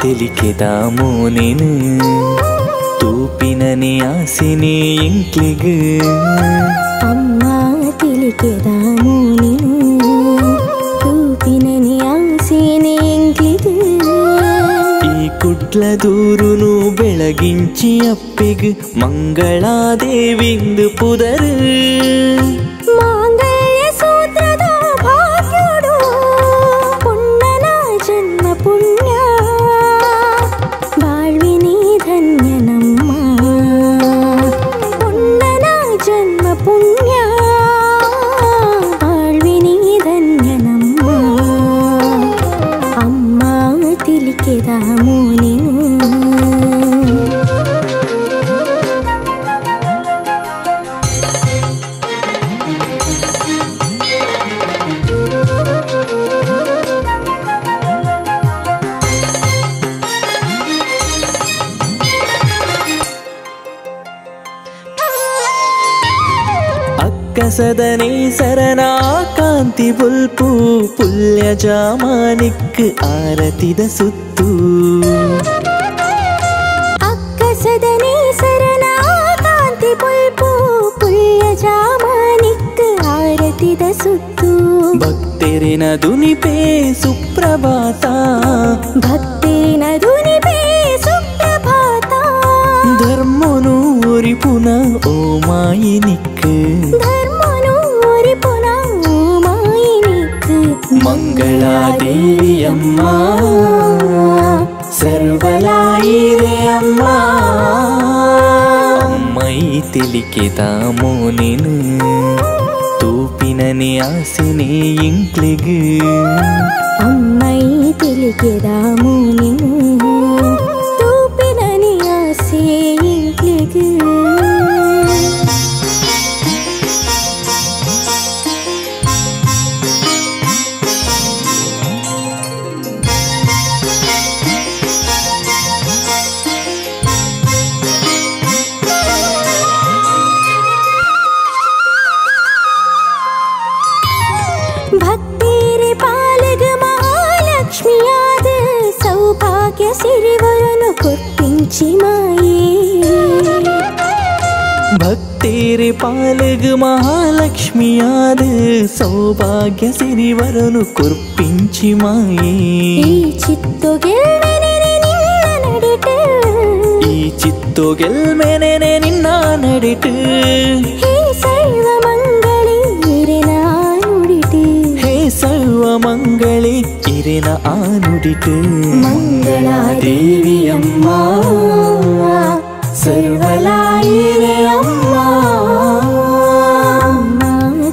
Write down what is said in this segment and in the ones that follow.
ತಿಳಿಕೆದ ಮೋನೇನು ತೂಪಿನನೆ ಆಸೆನೆ ಎಂಕ್ಲಿಗ ಅಮ್ಮ ತಿಳಿಕೆದ ಮೋನೇನು ತೂಪಿನನೆ ಆಸೆನೆ ಎಂಕ್ಲಿಗ ಈ ಕುಡ್ಲ ದೂರುನು ಬೆಳಗಿಂಚಿ ಅಪ್ಪಿಗ ಮಂಗಳಾದೇವಿಂದು ಪುದರು ಮಾಂಗಲ್ಯ ಸೂತ್ರದ ಭಾಗ್ಯಡು ಪುಣ್ಣನ ಜನ್ಮ ಪುಣ್ಯ ಬಾಳ್ವಿನಿ ಧನ್ಯ ನಮ್ಮ ಪುಣ್ಣನ ಜನ್ಮ ಪುಣ್ಯ ಬಾಳ್ವಿನಿ ಧನ್ಯ ನಮ್ಮ ಅಮ್ಮ ತಿಳಿಕೆದ ಮೋನೇನು ಕಸದನೆ ಸರನಾ ಕಾಂತಿ ಬುಲ್ಪು ಪುಲ್ಯ ಜಾಮಾನಿಕ್ ಆರತಿದ ಸುತ್ತು ಅಕ್ಕಸದನೆ ಸರನಾ ಕಾಂತಿ ಬುಲ್ಪು ಪುಲ್ಯ ಜಾಮಾನಿಕ್ ಆರತಿದ ಸುತ್ತು ಭಕ್ತರಿನ ದುನಿಪೇ ಸುಪ್ರಭಾತ ಭಕ್ತರಿನ ದುನಿಪೇ ಸುಪ್ರಭಾತ ಧರ್ಮನು ಓರಿ ಪುನಃ ಓ ಮಾಯಿನಿಕ್ ಧರ್ಮನೂರಿ ಪುನಃ ಮಾಯಿನಿಕ್ ಮಂಗಳಾದೇವಿಯಮ್ಮ ಸರ್ವಲಾಯಿರೆ ಅಮ್ಮ ಅಮ್ಮೈ ತಿಳಿಕೆದ ಮೋನೇನು ತೂಪಿನನೆ ಆಸೆನೆ ಎಂಕ್ಲಿಗ ಅಮ್ಮೈ ತಿಳಿಕೆದ ಮೋನೇನು ತೂಪಿನನೆ ಆಸೆ ಎಂಕ್ಲಿಗ ಭಕ್ತಿರೆ ಪಾಲಗ ಮಹಾಲಕ್ಷ್ಮಿಯಾದ ಸೌಭಾಗ್ಯ ಸಿರಿವರನು ಕೊರ್ಪಿಂಚಿ ಮಾಯೇ ಭಕ್ತೇರೆ ಪಾಲಗ ಮಹಾಲಕ್ಷ್ಮಿಯಾದ ಸೌಭಾಗ್ಯ ಸಿರಿವರನು ಕುರ್ಪಿಂಚಿ ಮಾಯೇ ಈ ಚಿತ್ತೊಗೆಲ್ಮೆನೆ ನಿನ್ನ ನಡಿಟು ಈ ಚಿತ್ತೊಗೆಲ್ಮೆನೆ ನಿನ್ನ ನಡಿಟು ಹೇ ಸರ್ವ ಮಂಗಳಿ ಇರೆನ ನುಡಿಟು ಹೇ ಸರ್ವ ಮಂಗಳಿ ಇರೆನ ಆ ನುಡಿಟು ಮಂಗಳಾದೇವಿಯಮ್ಮ ಸರ್ವಲಾಯಿರೆ ಅಮ್ಮ ಅಮ್ಮ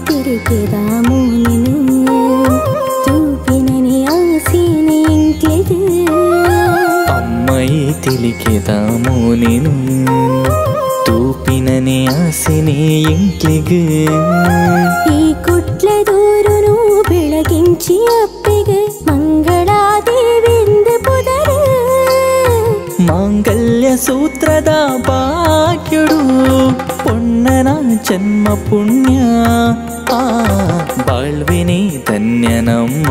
ತಿಳಿಕೆದ ಮೋನೇನು ತೂಪಿನನೆ ಆಸೆನೆ ಎಂಕ್ಲಿಗ ಅಮ್ಮೈ ತಿಳಿಕೆದ ಮೋನೇನು ತೂಪಿನನೆ ಆಸೆನೆ ಎಂಕ್ಲಿಗ ಈ ಕುಟ್ಲ ದೂರುನು ಬೆಳಗಿಂಚಿ ಅಪ್ಪಿಗ ಮಂಗಳಾದೇವಿಂದ ಪುದರು ಮಾಂಗಲ್ಯ ಸೂತ್ರದ ಭಾಗ್ಯಡು ಪುಣ್ಣನ ಜನ್ಮ ಪುಣ್ಯ ಬಾಳ್ವಿನಿ ಧನ್ಯ ನಮ್ಮ